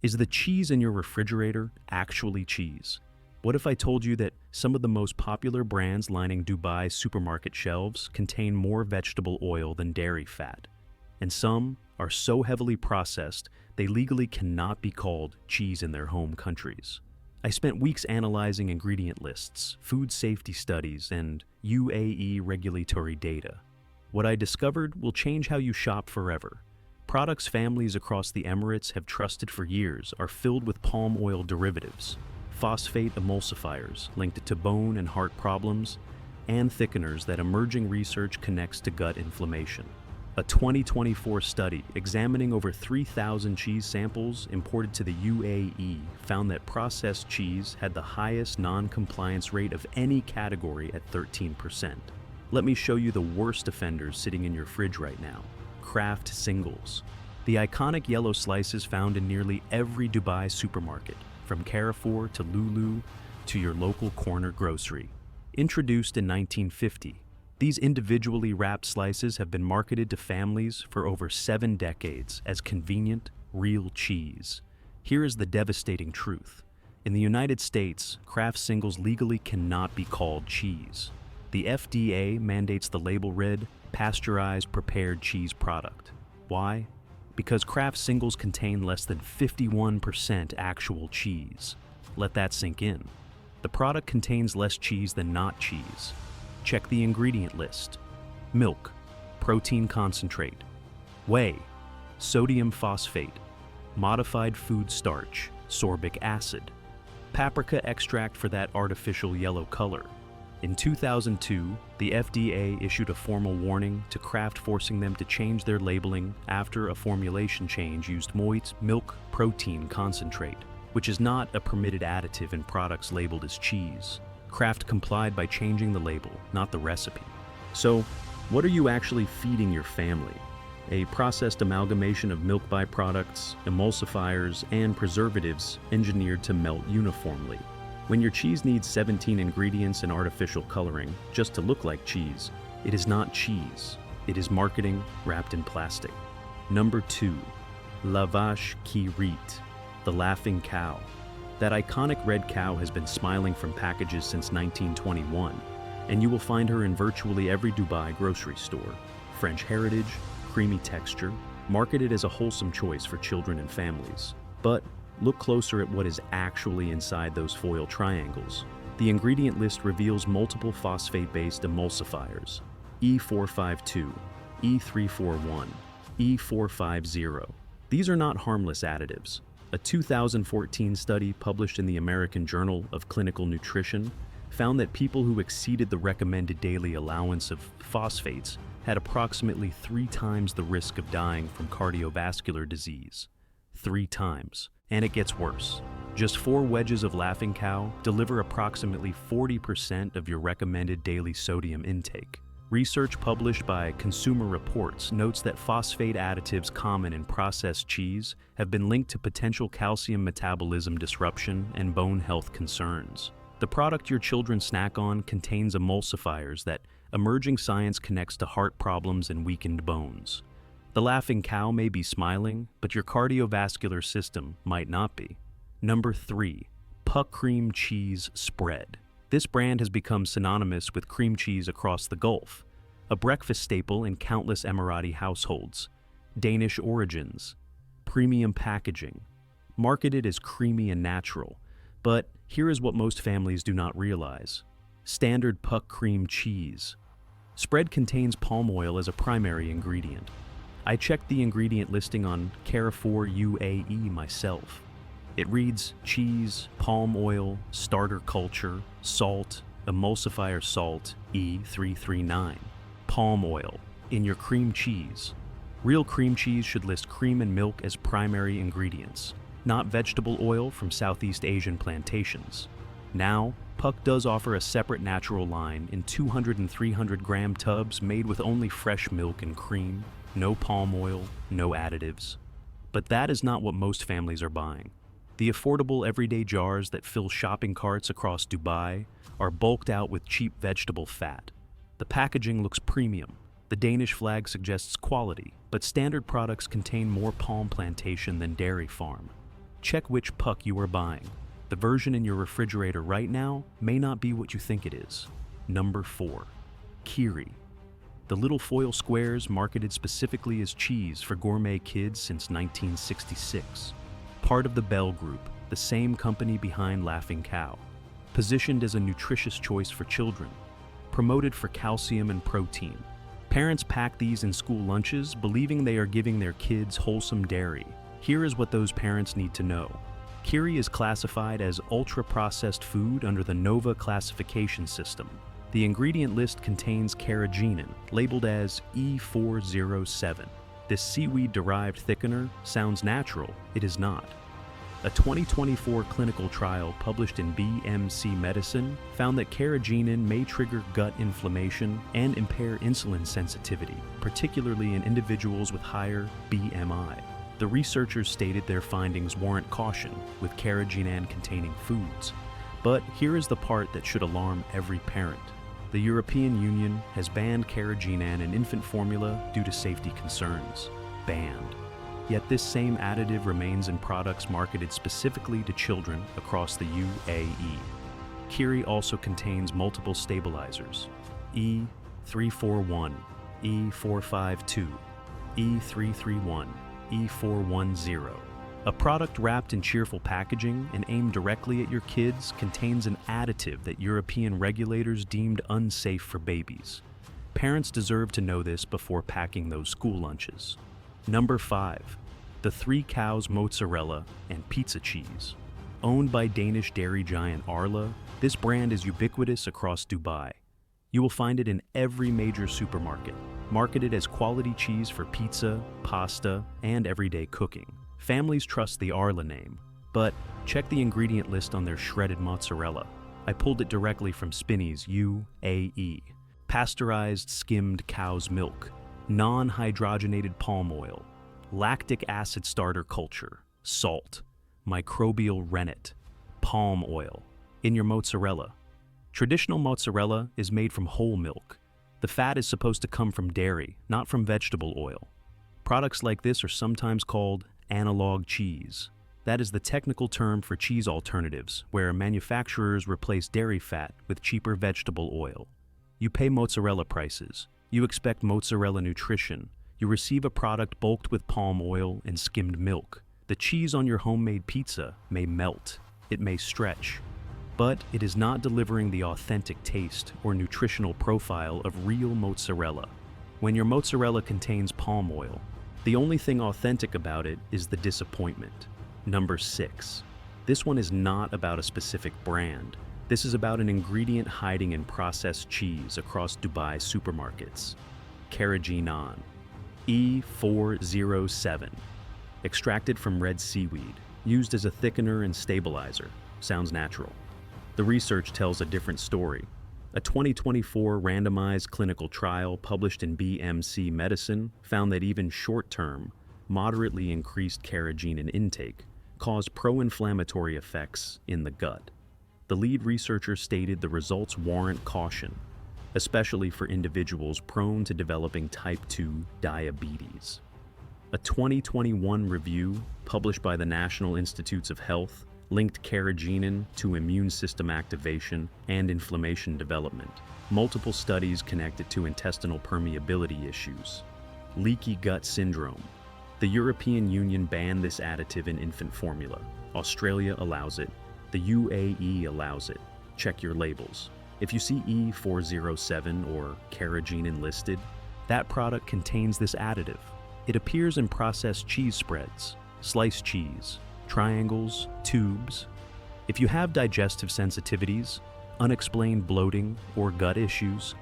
Is the cheese in your refrigerator actually cheese? What if I told you that some of the most popular brands lining Dubai's supermarket shelves contain more vegetable oil than dairy fat? And some are so heavily processed they legally cannot be called cheese in their home countries. I spent weeks analyzing ingredient lists, food safety studies, and UAE regulatory data. What I discovered will change how you shop forever. Products families across the Emirates have trusted for years are filled with palm oil derivatives, phosphate emulsifiers linked to bone and heart problems, and thickeners that emerging research connects to gut inflammation. A 2024 study examining over 3,000 cheese samples imported to the UAE found that processed cheese had the highest non-compliance rate of any category at 13%. Let me show you the worst offenders sitting in your fridge right now. Kraft Singles. The iconic yellow slices found in nearly every Dubai supermarket, from Carrefour to Lulu to your local corner grocery. Introduced in 1950, these individually wrapped slices have been marketed to families for over 7 decades as convenient, real cheese. Here is the devastating truth. In the United States, Kraft Singles legally cannot be called cheese. The FDA mandates the label read, pasteurized prepared cheese product. Why? Because Kraft Singles contain less than 51% actual cheese. Let that sink in. The product contains less cheese than not cheese. Check the ingredient list. Milk, protein concentrate, whey, sodium phosphate, modified food starch, sorbic acid, paprika extract for that artificial yellow color. In 2002, the FDA issued a formal warning to Kraft forcing them to change their labeling after a formulation change used moist milk protein concentrate, which is not a permitted additive in products labeled as cheese. Kraft complied by changing the label, not the recipe. So, what are you actually feeding your family? A processed amalgamation of milk byproducts, emulsifiers, and preservatives engineered to melt uniformly. When your cheese needs 17 ingredients and artificial coloring just to look like cheese, it is not cheese. It is marketing wrapped in plastic. Number 2. La Vache qui rit, the laughing cow. That iconic red cow has been smiling from packages since 1921, and you will find her in virtually every Dubai grocery store. French heritage, creamy texture, marketed as a wholesome choice for children and families. But look closer at what is actually inside those foil triangles. The ingredient list reveals multiple phosphate-based emulsifiers: E452, E341, E450. These are not harmless additives. A 2014 study published in the American Journal of Clinical Nutrition found that people who exceeded the recommended daily allowance of phosphates had approximately 3 times the risk of dying from cardiovascular disease. 3 times. And it gets worse. Just 4 wedges of Laughing Cow deliver approximately 40% of your recommended daily sodium intake. Research published by Consumer Reports notes that phosphate additives common in processed cheese have been linked to potential calcium metabolism disruption and bone health concerns. The product your children snack on contains emulsifiers that emerging science connects to heart problems and weakened bones. The laughing cow may be smiling, but your cardiovascular system might not be. Number 3. Puck Cream Cheese Spread. This brand has become synonymous with cream cheese across the Gulf, a breakfast staple in countless Emirati households. Danish origins, premium packaging, marketed as creamy and natural. But here is what most families do not realize. Standard Puck Cream Cheese. Spread contains palm oil as a primary ingredient. I checked the ingredient listing on Carrefour UAE myself. It reads cheese, palm oil, starter culture, salt, emulsifier salt, E339. Palm oil in your cream cheese. Real cream cheese should list cream and milk as primary ingredients, not vegetable oil from Southeast Asian plantations. Now, Puck does offer a separate natural line in 200 and 300 gram tubs made with only fresh milk and cream, no palm oil, no additives. But that is not what most families are buying. The affordable everyday jars that fill shopping carts across Dubai are bulked out with cheap vegetable fat. The packaging looks premium. The Danish flag suggests quality, but standard products contain more palm plantation than dairy farm. check which puck you are buying. The version in your refrigerator right now may not be what you think it is. Number 4. Kiri. The little foil squares marketed specifically as cheese for gourmet kids since 1966. Part of the Bell Group, the same company behind Laughing Cow. Positioned as a nutritious choice for children. Promoted for calcium and protein. Parents pack these in school lunches, believing they are giving their kids wholesome dairy. Here is what those parents need to know. Kiri is classified as ultra-processed food under the NOVA classification system. The ingredient list contains carrageenan, labeled as E407. This seaweed-derived thickener sounds natural. It is not. A 2024 clinical trial published in BMC Medicine found that carrageenan may trigger gut inflammation and impair insulin sensitivity, particularly in individuals with higher BMI. The researchers stated their findings warrant caution with carrageenan-containing foods. But here is the part that should alarm every parent. The European Union has banned carrageenan in infant formula due to safety concerns. Banned. Yet this same additive remains in products marketed specifically to children across the UAE. Kiri also contains multiple stabilizers: E341, E452, E331, E410. A product wrapped in cheerful packaging and aimed directly at your kids contains an additive that European regulators deemed unsafe for babies. Parents deserve to know this before packing those school lunches. Number 5. The Three Cows Mozzarella and Pizza Cheese. Owned by Danish dairy giant Arla, this brand is ubiquitous across Dubai. You will find it in every major supermarket, marketed as quality cheese for pizza, pasta, and everyday cooking. Families trust the Arla name, but check the ingredient list on their shredded mozzarella. I pulled it directly from Spinneys UAE. Pasteurized skimmed cow's milk, non-hydrogenated palm oil, lactic acid starter culture, salt, microbial rennet, palm oil in your mozzarella. Traditional mozzarella is made from whole milk. The fat is supposed to come from dairy, not from vegetable oil. Products like this are sometimes called analog cheese. That is the technical term for cheese alternatives, where manufacturers replace dairy fat with cheaper vegetable oil. You pay mozzarella prices. You expect mozzarella nutrition. You receive a product bulked with palm oil and skimmed milk. The cheese on your homemade pizza may melt. It may stretch. But it is not delivering the authentic taste or nutritional profile of real mozzarella. When your mozzarella contains palm oil, the only thing authentic about it is the disappointment. Number 6. This one is not about a specific brand. This is about an ingredient hiding in processed cheese across Dubai supermarkets. Carrageenan. E407. Extracted from red seaweed, used as a thickener and stabilizer. Sounds natural. The research tells a different story. A 2024 randomized clinical trial published in BMC Medicine found that even short-term, moderately increased carrageenan intake caused pro-inflammatory effects in the gut. The lead researcher stated the results warrant caution, especially for individuals prone to developing type 2 diabetes. A 2021 review published by the National Institutes of Health linked carrageenan to immune system activation and inflammation development. Multiple studies connected to intestinal permeability issues. Leaky gut syndrome. The European Union banned this additive in infant formula. Australia allows it. The UAE allows it. Check your labels. If you see E407 or carrageenan listed, that product contains this additive. It appears in processed cheese spreads, sliced cheese, triangles, tubes. If you have digestive sensitivities, unexplained bloating, or gut issues,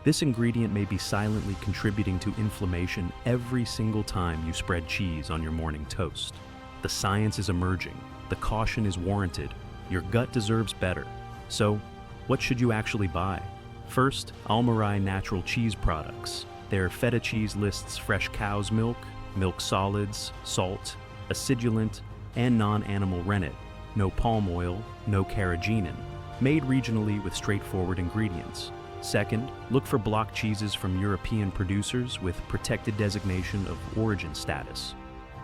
this ingredient may be silently contributing to inflammation every single time you spread cheese on your morning toast. The science is emerging. The caution is warranted. Your gut deserves better. So, what should you actually buy? First, Almarai Natural Cheese Products. Their feta cheese lists fresh cow's milk, milk solids, salt, acidulant, and non-animal rennet, no palm oil, no carrageenan, made regionally with straightforward ingredients. Second, look for block cheeses from European producers with protected designation of origin status.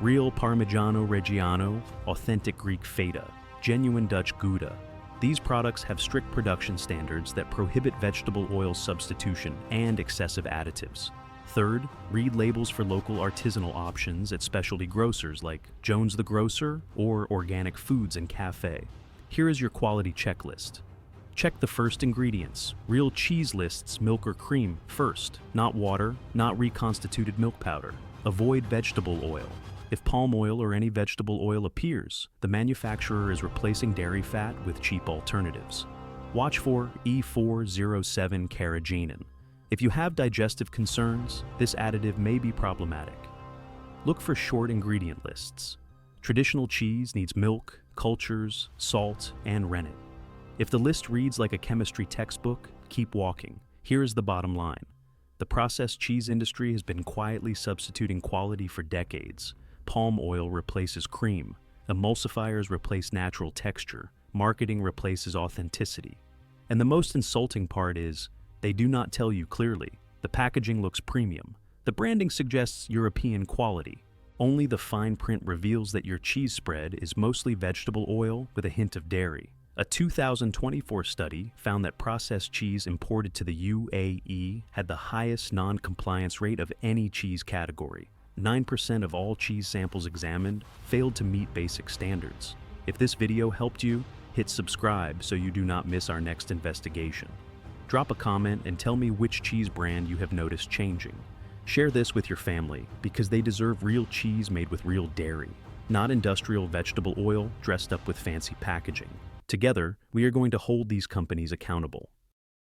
Real Parmigiano Reggiano, authentic Greek feta, genuine Dutch Gouda. These products have strict production standards that prohibit vegetable oil substitution and excessive additives. Third, read labels for local artisanal options at specialty grocers like Jones the Grocer or Organic Foods and Cafe. Here is your quality checklist. Check the first ingredients. Real cheese lists milk or cream first, not water, not reconstituted milk powder. Avoid vegetable oil. If palm oil or any vegetable oil appears, the manufacturer is replacing dairy fat with cheap alternatives. Watch for E407 carrageenan. If you have digestive concerns, this additive may be problematic. Look for short ingredient lists. Traditional cheese needs milk, cultures, salt, and rennet. If the list reads like a chemistry textbook, keep walking. Here is the bottom line. The processed cheese industry has been quietly substituting quality for decades. Palm oil replaces cream. Emulsifiers replace natural texture. Marketing replaces authenticity. And the most insulting part is, they do not tell you clearly. The packaging looks premium. The branding suggests European quality. Only the fine print reveals that your cheese spread is mostly vegetable oil with a hint of dairy. A 2024 study found that processed cheese imported to the UAE had the highest non-compliance rate of any cheese category. 9% of all cheese samples examined failed to meet basic standards. If this video helped you, hit subscribe so you do not miss our next investigation. Drop a comment and tell me which cheese brand you have noticed changing. Share this with your family because they deserve real cheese made with real dairy, not industrial vegetable oil dressed up with fancy packaging. Together, we are going to hold these companies accountable.